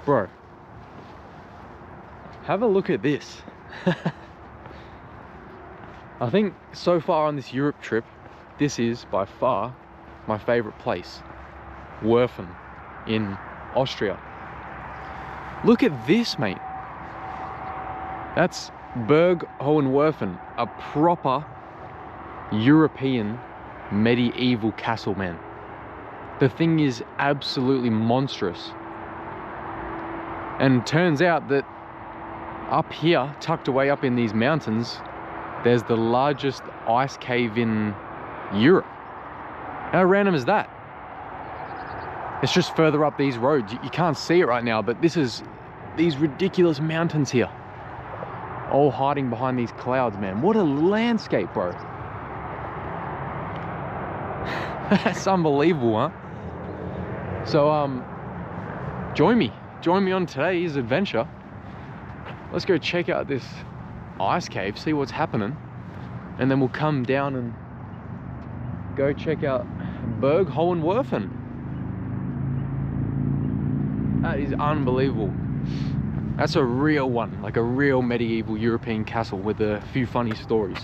Bro, have a look at this. I think so far on this Europe trip, this is by far my favorite place. Werfen in Austria. Look at this, mate. That's Burg Hohenwerfen, a proper European medieval castle, man. The thing is absolutely monstrous. And turns out that up here, tucked away up in these mountains, there's the largest ice cave in Europe. How random is that? It's just further up these roads. You can't see it right now, but this is these ridiculous mountains here, all hiding behind these clouds, man. What a landscape, bro. That's unbelievable, huh? So, join me on today's adventure. Let's go check out this ice cave, see what's happening, and then we'll come down and go check out Burg Hohenwerfen. That is unbelievable. That's a real one, like a real medieval European castle with a few funny stories.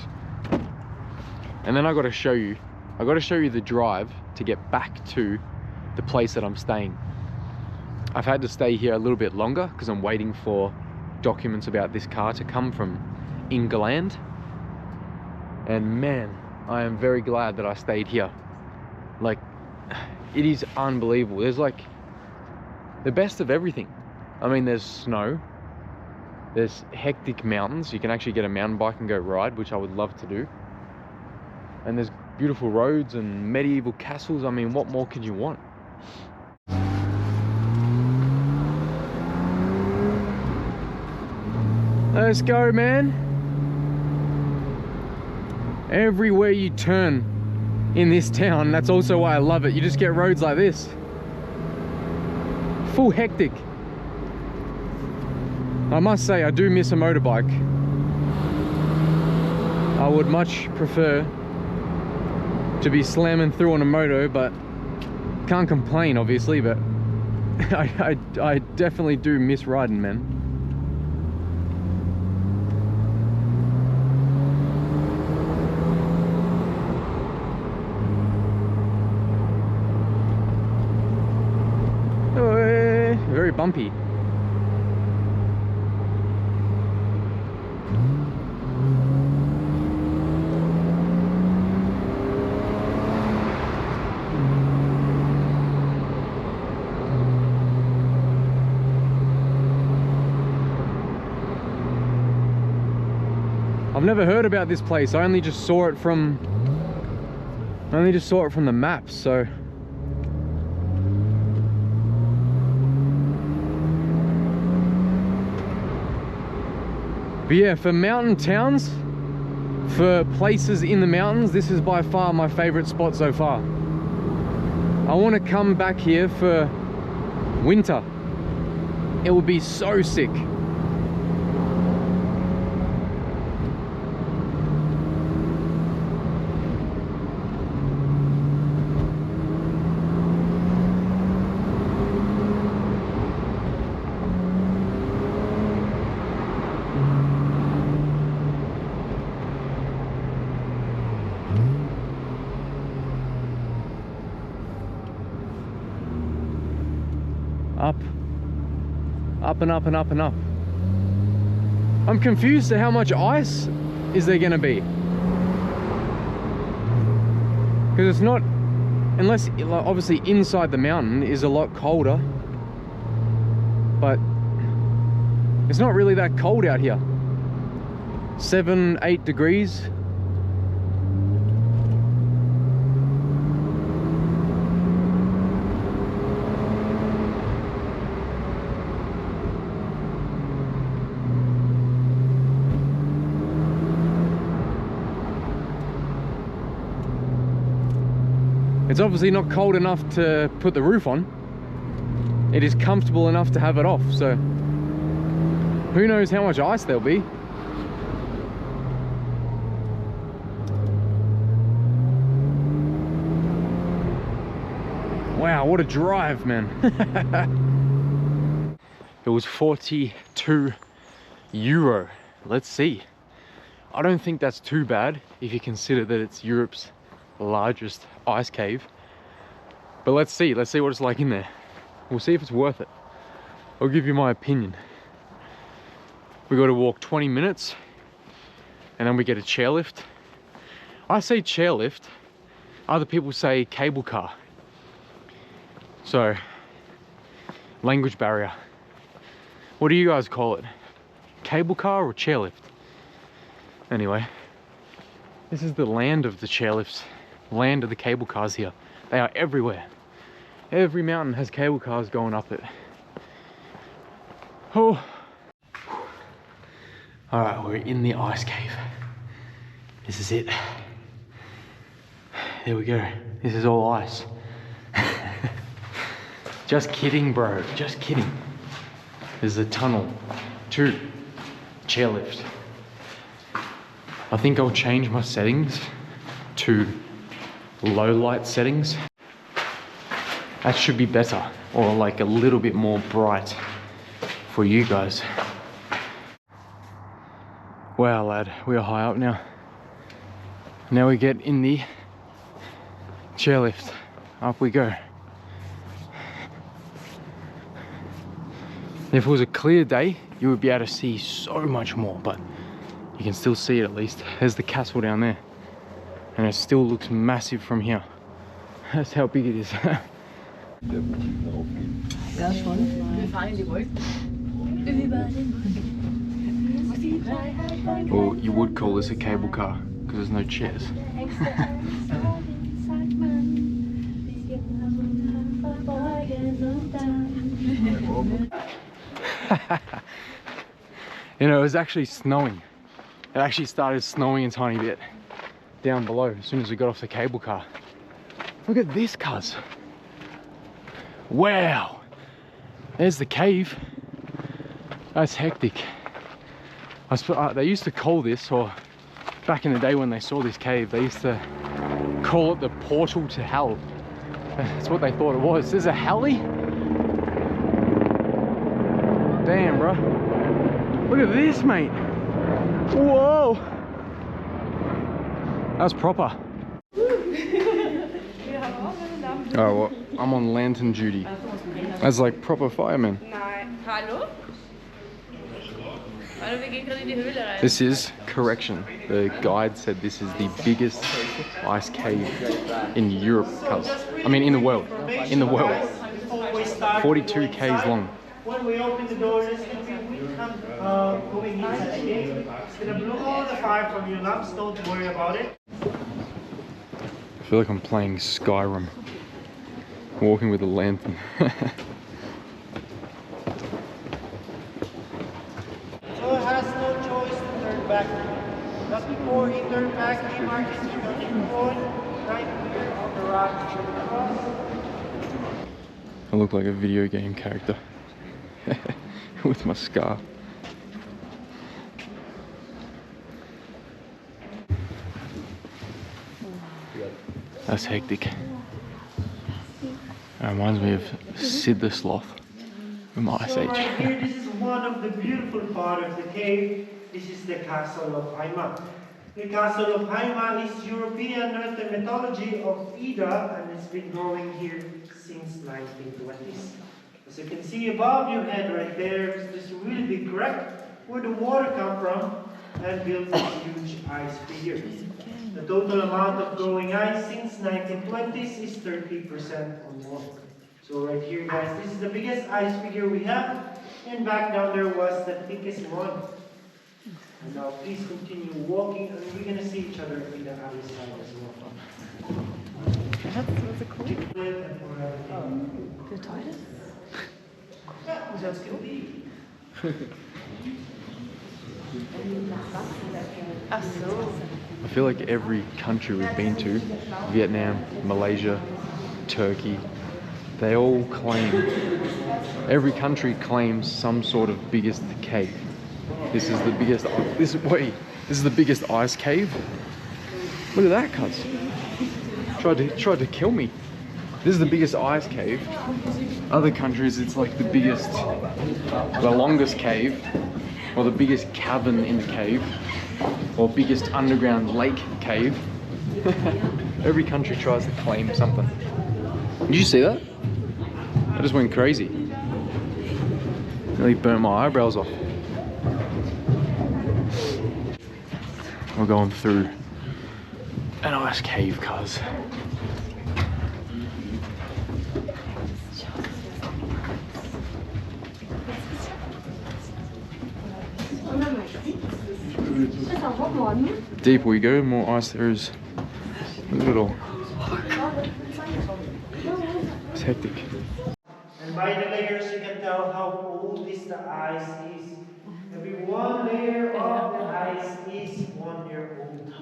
And then I got to show you the drive to get back to the place that I'm staying. I've had to stay here a little bit longer because I'm waiting for documents about this car to come from England. And man, I am very glad that I stayed here. Like, it is unbelievable. There's like the best of everything. I mean, there's snow, there's hectic mountains. You can actually get a mountain bike and go ride, which I would love to do. And there's beautiful roads and medieval castles. I mean, what more could you want? Let's go, man. Everywhere you turn in this town, that's also why I love it. You just get roads like this. Full hectic. I must say, I do miss a motorbike. I would much prefer to be slamming through on a moto, but can't complain, obviously, but I definitely do miss riding, man. Very bumpy. I've never heard about this place. I only just saw it from the maps, so but yeah, for mountain towns, for places in the mountains, this is by far my favorite spot so far. I want to come back here for winter. It will be so sick. Up and up and up and up. I'm confused to how much ice is there gonna be, because it's not, unless obviously inside the mountain is a lot colder, but it's not really that cold out here. 7-8 degrees. It's obviously not cold enough to put the roof on. It is comfortable enough to have it off, so who knows how much ice there'll be. Wow, what a drive, man. It was 42 euro. Let's see. I don't think that's too bad if you consider that it's Europe's largest ice cave. But let's see what it's like in there. We'll see if it's worth it. I'll give you my opinion. We got to walk 20 minutes and then we get a chairlift. I say chairlift, other people say cable car. So, language barrier. What do you guys call it? Cable car or chairlift? Anyway, this is the land of the chairlifts, land of the cable cars here. They are everywhere. Every mountain has cable cars going up it. Oh. All right, we're in the ice cave. This is it. There we go. This is all ice. Just kidding, bro. Just kidding. There's a tunnel to chairlift. I think I'll change my settings to low light settings. That should be better, or like a little bit more bright for you guys. Wow, lad, we are high up now. Now we get in the chairlift. Up we go. If it was a clear day, you would be able to see so much more, but you can still see it at least. There's the castle down there. And it still looks massive from here. That's how big it is. Ja, schon. Wir fahren in die Wolken. Über den Wolken. Or you would call this a cable car, because there's no chairs. You know, it was actually snowing. It actually started snowing a tiny bit down below as soon as we got off the cable car. Look at this, cuz. Wow. There's the cave. That's hectic. They used to call this, or back in the day when they saw this cave, they used to call it the portal to hell. That's what they thought it was. There's a heli? Damn, bro. Look at this, mate. Whoa. That's proper. Oh, well, I'm on lantern duty. That's like proper fireman. Hallo? Hallo, wir gehen gerade in die Höhle rein. This is, correction, the guide said this is the biggest ice cave in Europe, cuz. I mean, in the world. In the world. 42 k's long. When we open the door, there's going to be wind going inside the cave. It's going to blow all the fire from your lungs. Don't worry about it. I feel like I'm playing Skyrim. Walking with a lantern. So it has no choice to turn back. But before he turned back, he marked his turning point right here on the rock. I look like a video game character. With my scarf. That's hectic. It reminds me of Sid the Sloth from Ice Age. So right here, this is one of the beautiful part of the cave. This is the castle of Haima. The castle of Haima is European Northern mythology of Ida, and it's been growing here since 1920s. As you can see above your head right there, is this really big crack where the water comes from and builds this huge ice figure. The total amount of growing ice since 1920s is 30% or more. So right here, guys, this is the biggest ice figure we have, and back down there was the thickest one. And now please continue walking, and we're gonna see each other in the other side as well. Was it cool? The toilet? Ach so. I feel like every country we've been to, Vietnam, Malaysia, Turkey, they all claim, every country claims some sort of biggest cave. This is the biggest, this is the biggest ice cave. Look at that, cuz. Tried to kill me. This is the biggest ice cave. Other countries, it's like the biggest, the longest cave, or the biggest cavern in the cave, or biggest underground lake cave. Every country tries to claim something. Did you see that? I just went crazy. Nearly burnt my eyebrows off. We're going through an ice cave, cuz. Deeper we go, more ice there is. Look at it all. It's hectic. And by the layers you can tell how old the ice is. Every one layer of the ice is 1 year old.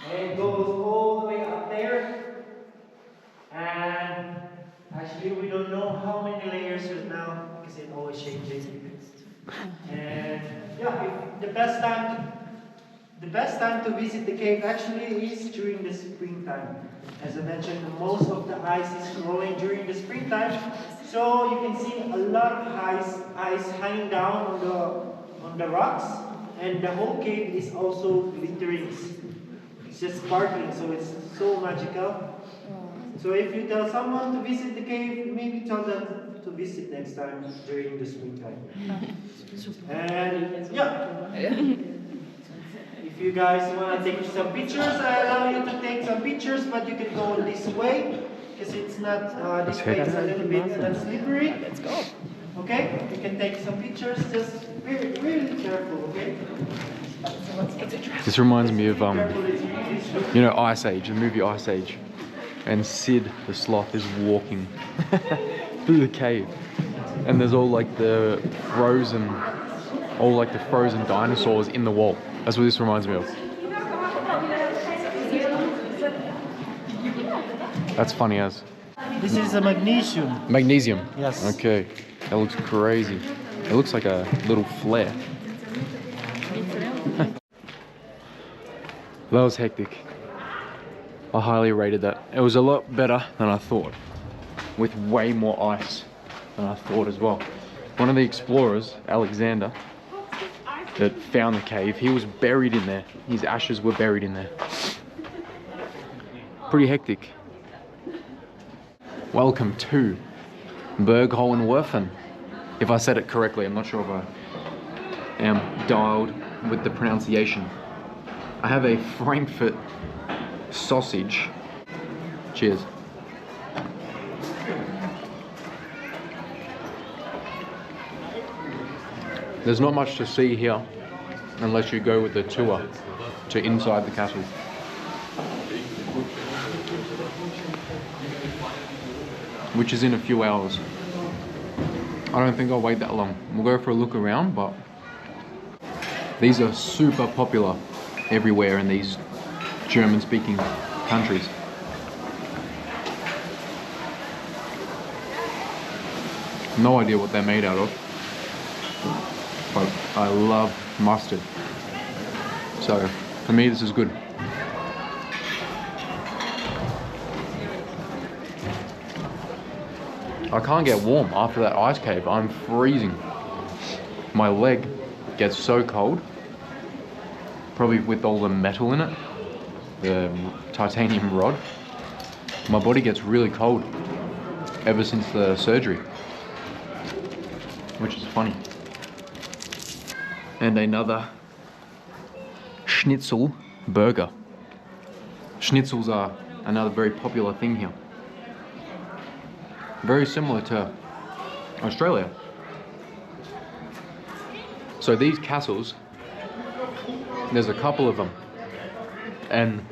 And it goes all the way up there. And actually we don't know how many layers is now because it always changes. And yeah, the best time to visit the cave actually is during the springtime. As I mentioned, most of the ice is growing during the springtime, so you can see a lot of ice hanging down on the rocks, and the whole cave is also glittering. It's just sparkling, so it's so magical. So if you tell someone to visit the cave, maybe tell them to visit next time during the springtime. And yeah, if you guys want to take some pictures, I allow you to take some pictures, but you can go this way because it's not this way. It's a little bit slippery. Let's go. Okay, you can take some pictures. Just really careful. Okay. This reminds me of you know, Ice Age, the movie Ice Age. And Sid the sloth is walking through the cave, and there's all like the frozen dinosaurs in the wall. That's what this reminds me of. That's funny as. This is a magnesium. Magnesium? Yes. Okay, that looks crazy. It looks like a little flare. That was hectic. I highly rated that. It was a lot better than I thought, with way more ice than I thought as well. One of the explorers, Alexander, that found the cave, he was buried in there. His ashes were buried in there. Pretty hectic. Welcome to Hohenwerfen. If I said it correctly, I'm not sure if I am dialed with the pronunciation. I have a Frankfurt sausage. Cheers. There's not much to see here unless you go with the tour to inside the castle. Which is in a few hours. I don't think I'll wait that long. We'll go for a look around, but these are super popular everywhere in these German-speaking countries. No idea what they're made out of, but I love mustard. So for me, this is good. I can't get warm after that ice cave. I'm freezing. My leg gets so cold, probably with all the metal in it, the titanium rod. My body gets really cold ever since the surgery, which is funny. And another schnitzel burger. Schnitzels are another very popular thing here. Very similar to Australia. So these castles, there's a couple of them. And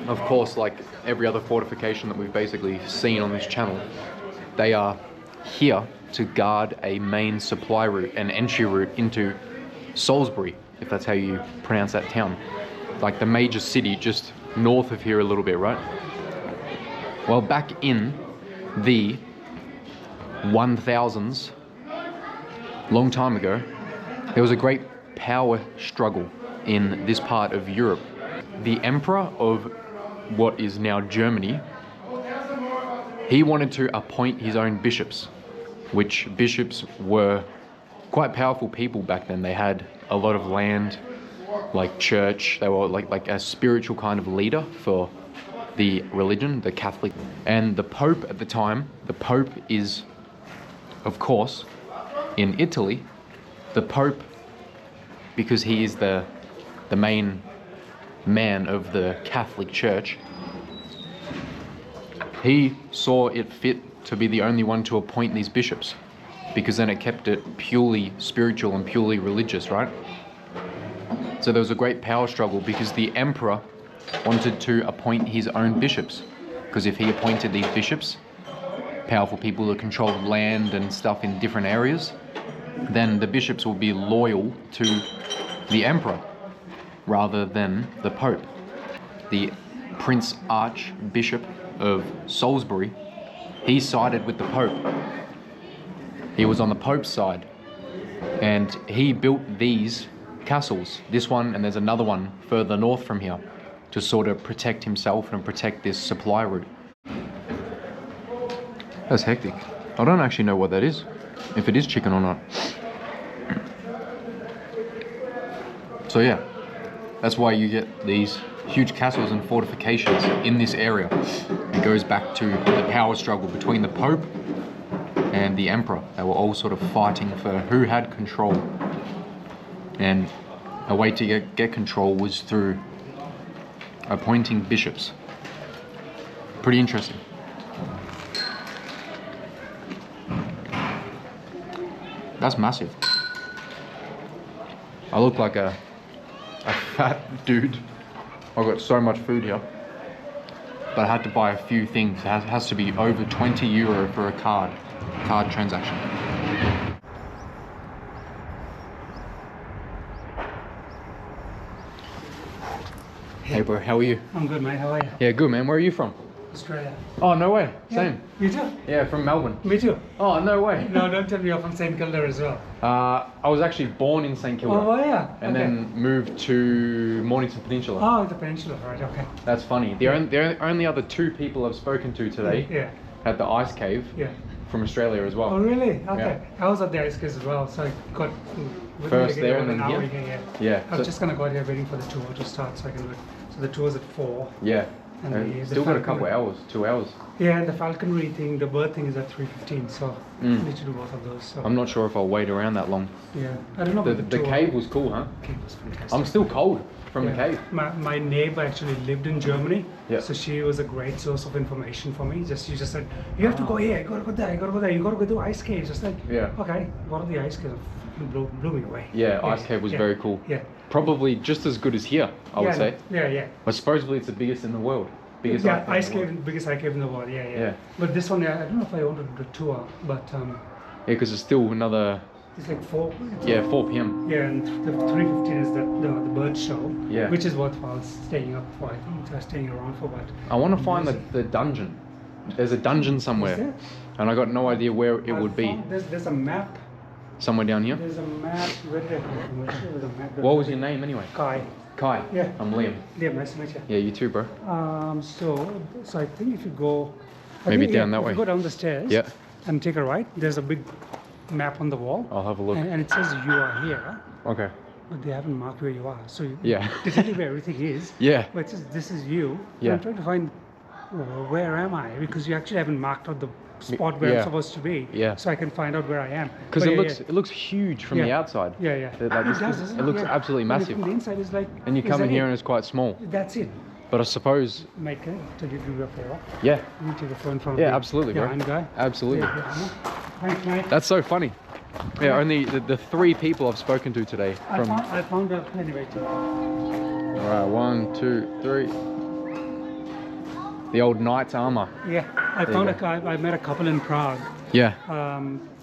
of course, like every other fortification that we've basically seen on this channel, they are here to guard a main supply route, an entry route into Salisbury, if that's how you pronounce that town. Like the major city just north of here a little bit, right? Well, back in the 1000s, long time ago, there was a great power struggle in this part of Europe. The emperor of what is now Germany he wanted to appoint his own bishops, which bishops were quite powerful people back then. They had a lot of land, like church. They were like a spiritual kind of leader for the religion, the Catholic. And the Pope at the time, the Pope is, of course, in Italy, the Pope, because he is the main man of the Catholic Church, he saw it fit to be the only one to appoint these bishops, because then it kept it purely spiritual and purely religious, right? So there was a great power struggle because the emperor wanted to appoint his own bishops, because if he appointed these bishops, powerful people that controlled land and stuff in different areas, then the bishops will be loyal to the emperor rather than the Pope. The Prince Archbishop of Salisbury, he sided with the Pope. He was on the Pope's side, and he built these castles, this one, and there's another one further north from here, to sort of protect himself and protect this supply route. That's hectic. I don't actually know what that is, if it is chicken or not. So yeah, that's why you get these huge castles and fortifications in this area. It goes back to the power struggle between the Pope and the Emperor. They were all sort of fighting for who had control. And a way to get control was through appointing bishops. Pretty interesting. That's massive. I look like a fat dude. I've got so much food here. But I had to buy a few things. It has to be over 20 euro for a card transaction. Hey bro, how are you? I'm good, mate. How are you? Yeah, good man. Where are you from? Australia. Oh, no way. Yeah. Same. You too? Yeah, from Melbourne. Me too. Oh, no way. No, don't tell me you're from St. Kilda as well. I was actually born in St. Kilda. Oh, yeah. And then moved to Mornington Peninsula. Oh, the peninsula, right, okay. That's funny. The only other two people I've spoken to today Yeah. at the ice cave from Australia as well. Oh, really? Okay. Yeah. I was at the ice cave as well, so I got... First there and then here? Yeah. I was just going to go out here waiting for the tour to start so I can do it. So the tour's at 4. Yeah. And the still got a couple falconry- hours, 2 hours. Yeah, and the falconry thing, the bird thing is at 3:15, so I need to do both of those. So. I'm not sure if I'll wait around that long. Yeah, I don't know. The about tour. cave was cool, huh? The cave was fantastic. I'm still cold from the cave. My neighbor actually lived in Germany, Yeah. so she was a great source of information for me. She just said, you have to go here, you gotta go there, you gotta go there, you gotta go to ice caves. Just like, okay, what are the ice caves? Blew me away. Yeah, ice cave was very cool. Yeah. Probably just as good as here, I would say. Yeah. But supposedly it's the biggest in the world. Biggest ice cave, biggest ice cave in the world. Yeah. But this one, I don't know if I wanted to do a tour, but yeah, because it's still another. it's like 4. 4 p.m. Yeah, and the 3:15 is the bird show. Yeah. Which is worthwhile staying up for. I think staying around for. But I want to find the dungeon. There's a dungeon somewhere, Is there? and I got no idea where it would be. There's a map. Somewhere down here. There's a map. Where did I come from? There's a map. What was your name anyway? Kai. Kai. Yeah. I'm Liam. Liam, nice to meet you. Yeah, you too, bro. So I think if you go, Maybe down that if way. you go down the stairs. Yeah. And take a right. There's a big map on the wall. I'll have a look. And it says you are here, Okay. but they haven't marked where you are. So Yeah. they tell you where everything is. Yeah. But it says this is you. Yeah. I'm trying to find where am I, because you actually haven't marked out the spot where Yeah. I'm supposed to be. Yeah. So I can find out where I am. Because But it looks huge from the Yeah. outside. Yeah. Like It does, doesn't it looks Yeah. absolutely But massive. From the inside is like. And you is come in that here it? and it's quite small. That's it. But I suppose. Mate, can I do you a favor? Yeah. Can you take a phone from Yeah, absolutely, bro. behind guy? Absolutely. Yeah. Thanks, mate. That's so funny. Yeah, only the 3 people I've spoken to today from. I found a anyway. All right, 1, 2, 3. The old knight's armor. Yeah, I you found go. I met a couple in Prague, Yeah.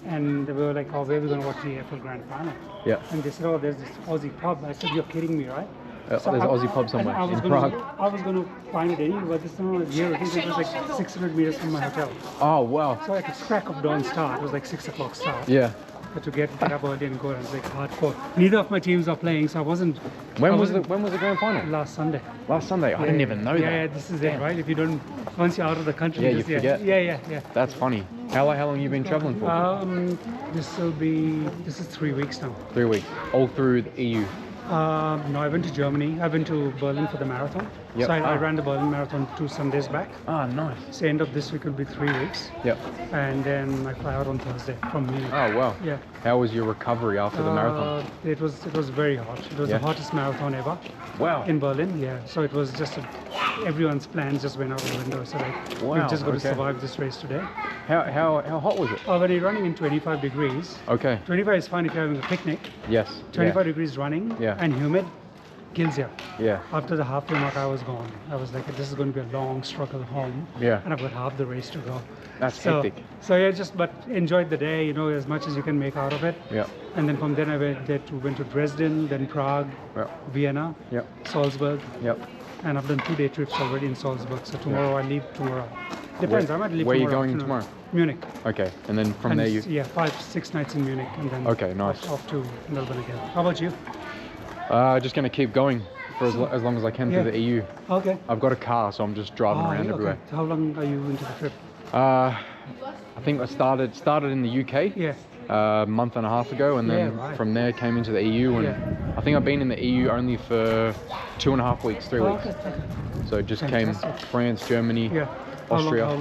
and they were like, "Oh, where are we going to watch the AFL Grand Final?" Yeah. And they said, "Oh, there's this Aussie pub." I said, "You're kidding me, right?" There's an Aussie pub somewhere I was in gonna, Prague. I was going to find it anyway, but this time here it was like 600 meters from my hotel. Oh wow. So like it's crack of dawn start. It was like 6 o'clock start. Yeah. Had to get up early and go. And it's like hardcore. Neither of my teams are playing, so I wasn't. When was the grand final? Last Sunday. Last Sunday. I didn't even know that. Yeah, this is it, right? If you don't, once you're out of the country, Yeah, you forget. Yeah. That's funny. How long you been traveling for? This is 3 weeks now. 3 weeks. All through the EU. No, I went to Germany. I went to Berlin for the marathon. Yep. So I ran the Berlin marathon 2 Sundays back. Ah, nice. So end of this week will be 3 weeks. Yep. And then I fly out on Thursday from Munich. Oh, wow. Yeah. How was your recovery after the marathon? It was very hot. It was the hottest marathon ever. Wow. In Berlin, yeah. So it was just everyone's plans just went out the window. So like, Wow, we've just got to okay. survive this race today. How hot was it? When you're running in 25 degrees, Okay. 25 is fine if you're having a picnic. Yes. 25 degrees running and humid kills you. Yeah. After the halfway mark, I was gone. I was like, this is going to be a long struggle home. Yeah. And I've got half the race to go. That's So hectic. yeah, but enjoyed the day, you know, as much as you can make out of it. Yeah. And then from then I went to Dresden, then Prague, Vienna, Salzburg. Yep. And I've done 2-day trips already in Salzburg. So tomorrow I leave tomorrow. Depends, I might leave Where are you tomorrow going afternoon. tomorrow? Munich. Okay. And then from there you... Yeah, 5-6 nights in Munich and then Okay, nice. off to Melbourne again. How about you? Just going to keep going for as long as I can through the EU. Okay. I've got a car, so I'm just driving around everywhere. So how long are you into the trip? I think I started in the UK. Yeah. A month and a half ago, and then from there came into the EU, and I think I've been in the EU only for 2.5 weeks, 3 weeks. Okay. So it just came France, Germany, Austria. How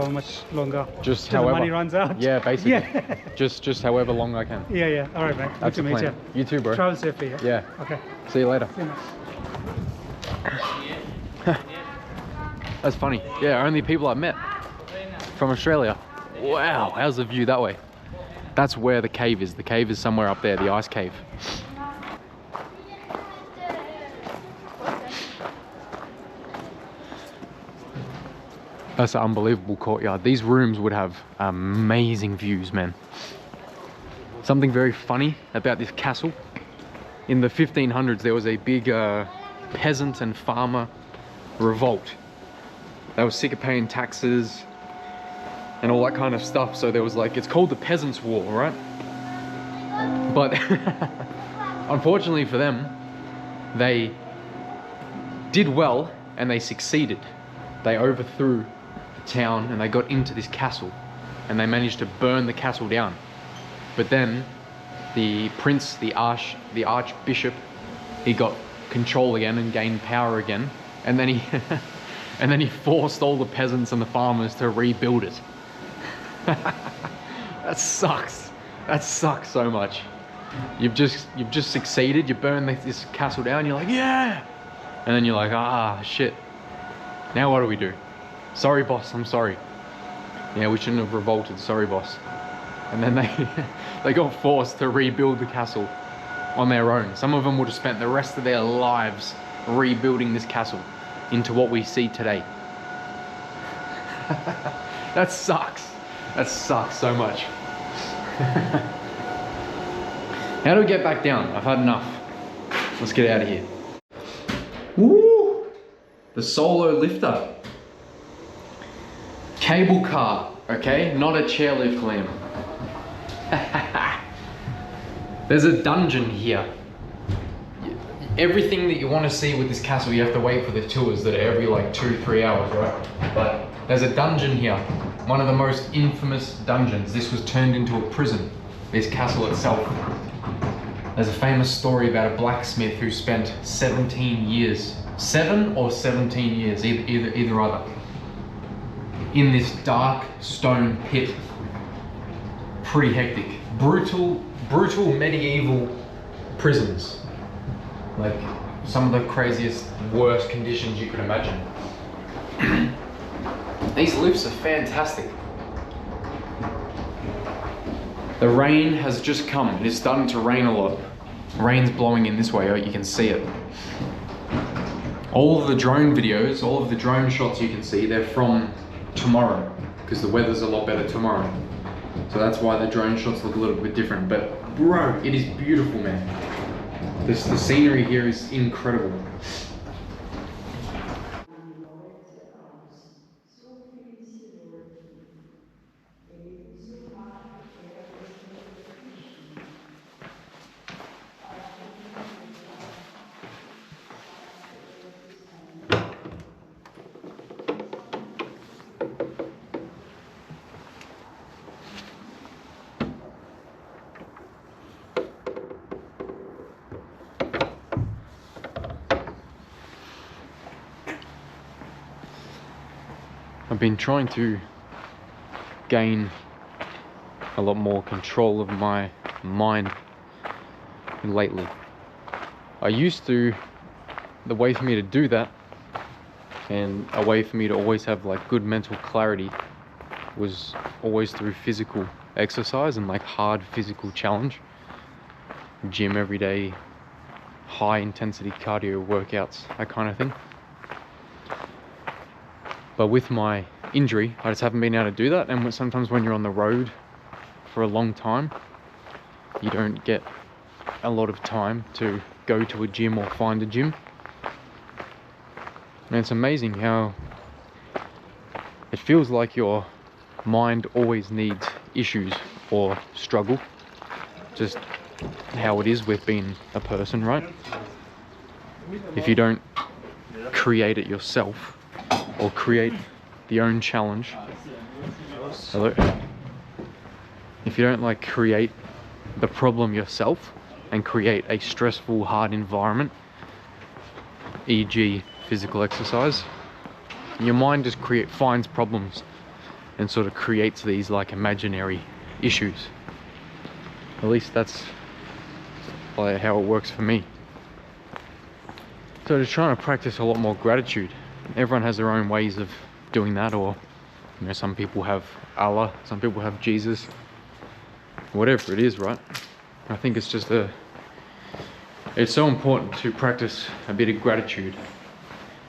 much longer? Just till however the money runs out. Yeah, basically. just however long I can. Yeah. All right, man. That's Good the to meet plan. you. You too, bro. Travel safely. Yeah. Okay. See you later. See you, man. That's funny. Yeah, only people I've met from Australia. Wow, how's the view that way? That's where the cave is. The cave is somewhere up there, the ice cave. That's an unbelievable courtyard. These rooms would have amazing views, man. Something very funny about this castle. In the 1500s, there was a big peasant and farmer revolt. They were sick of paying taxes and all that kind of stuff. So there was like, it's called the Peasants' War, right? But unfortunately for them, they did well and they succeeded. They overthrew the town and they got into this castle and they managed to burn the castle down. But then the prince, the archbishop, he got control again and gained power again. And then he and then he forced all the peasants and the farmers to rebuild it. That sucks. That sucks so much. You've just succeeded. You burn this castle down. You're like, yeah. And then you're like, ah, shit. Now what do we do? Sorry, boss. I'm sorry. Yeah, we shouldn't have revolted. Sorry, boss. And then they got forced to rebuild the castle on their own. Some of them would have spent the rest of their lives rebuilding this castle into what we see today. That sucks. That sucks so much. How do we get back down? I've had enough. Let's get out of here. Woo! The solo lifter. Cable car, okay? Not a chairlift, Liam. There's a dungeon here. Everything that you want to see with this castle, you have to wait for the tours that are every like 2-3 hours, right? But there's a dungeon here. One of the most infamous dungeons. This was turned into a prison, this castle itself. There's a famous story about a blacksmith who spent 17 years, 7 or 17 years, either other, in this dark stone pit. Pretty hectic. Brutal medieval prisons. Like some of the craziest, worst conditions you could imagine. These lifts are fantastic. The rain has just come. It is starting to rain a lot. Rain's blowing in this way, you can see it. All of the drone videos, all of the drone shots you can see, they're from tomorrow, because the weather's a lot better tomorrow. So that's why the drone shots look a little bit different. But bro, it is beautiful, man. The scenery here is incredible. I've been trying to gain a lot more control of my mind lately. I used to, the way for me to do that, and a way for me to always have like good mental clarity, was always through physical exercise and like hard physical challenge. Gym every day, high intensity cardio workouts, that kind of thing. But with my injury, I just haven't been able to do that. And sometimes when you're on the road for a long time, you don't get a lot of time to go to a gym or find a gym. And it's amazing how it feels like your mind always needs issues or struggle. Just how it is with being a person, right? If you don't create it yourself or create the own challenge, hello? If you don't like create the problem yourself and create a stressful, hard environment, e.g. physical exercise, your mind just finds problems and sort of creates these like imaginary issues. At least that's like how it works for me. So just trying to practice a lot more gratitude. Everyone has their own ways of doing that, or you know, some people have Allah, some people have Jesus, whatever it is, right? I think it's just it's so important to practice a bit of gratitude.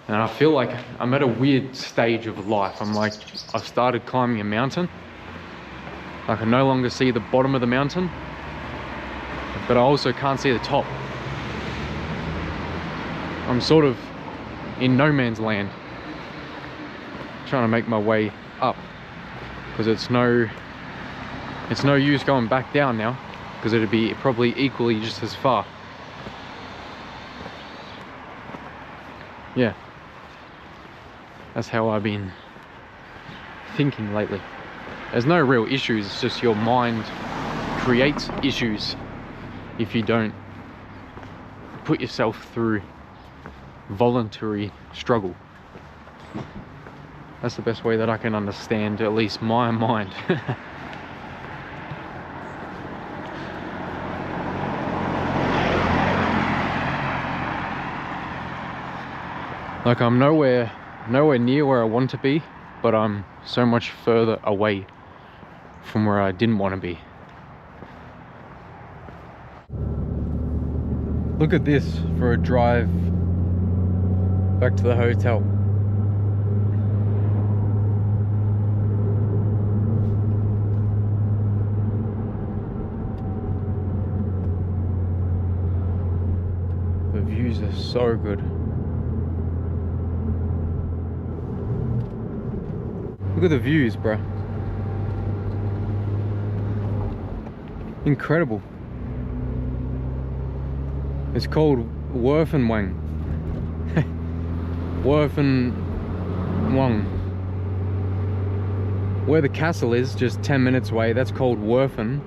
And I feel like I'm at a weird stage of life. I'm like, I've started climbing a mountain. I can no longer see the bottom of the mountain, but I also can't see the top. I'm sort of in no man's land, trying to make my way up, because it's no use going back down now, because it'd be probably equally just as far. Yeah, that's how I've been thinking lately. There's no real issues, it's just your mind creates issues if you don't put yourself through voluntary struggle. That's the best way that I can understand at least my mind. Like I'm nowhere near where I want to be, but I'm so much further away from where I didn't want to be. Look at this for a drive back to the hotel. The views are so good. Look at the views, bro. Incredible. It's called Hohenwerfen. Hohenwerfen. Where the castle is, just 10 minutes away, that's called Werfen.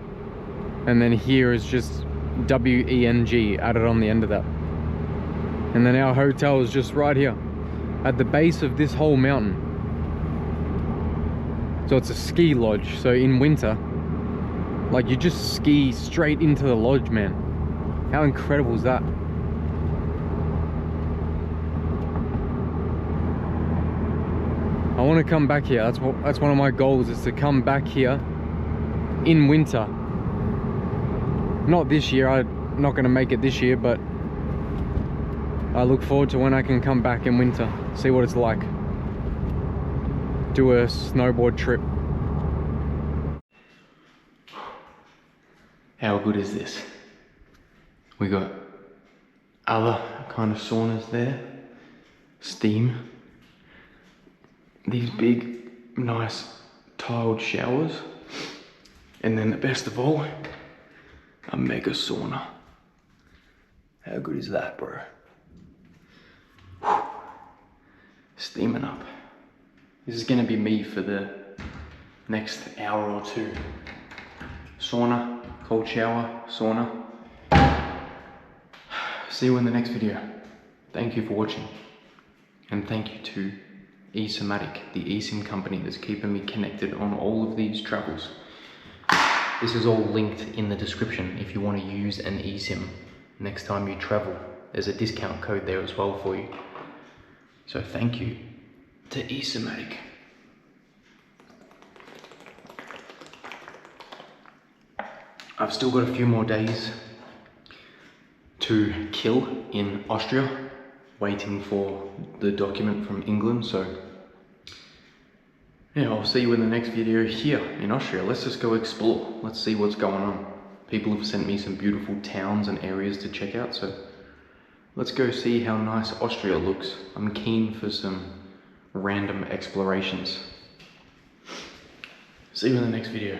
And then here is just W-E-N-G added on the end of that. And then our hotel is just right here, at the base of this whole mountain. So it's a ski lodge, so in winter, like you just ski straight into the lodge, man. How incredible is that? I want to come back here. That's one of my goals, is to come back here in winter. Not this year, I'm not going to make it this year, but I look forward to when I can come back in winter, see what it's like. Do a snowboard trip. How good is this? We got other kind of saunas there, steam, these big nice tiled showers, and then the best of all, a mega sauna. How good is that, bro? Whew. Steaming up. This is gonna be me for the next hour or two. Sauna, cold shower, sauna. See you in the next video. Thank you for watching. And thank you to eSIMatic, the eSIM company that's keeping me connected on all of these travels. This is all linked in the description if you want to use an eSIM next time you travel. There's a discount code there as well for you. So thank you to eSIMatic. I've still got a few more days to kill in Austria, waiting for the document from England. So yeah, I'll see you in the next video here in Austria. Let's just go explore. Let's see what's going on. People have sent me some beautiful towns and areas to check out, so let's go see how nice Austria looks. I'm keen for some random explorations. See you in the next video.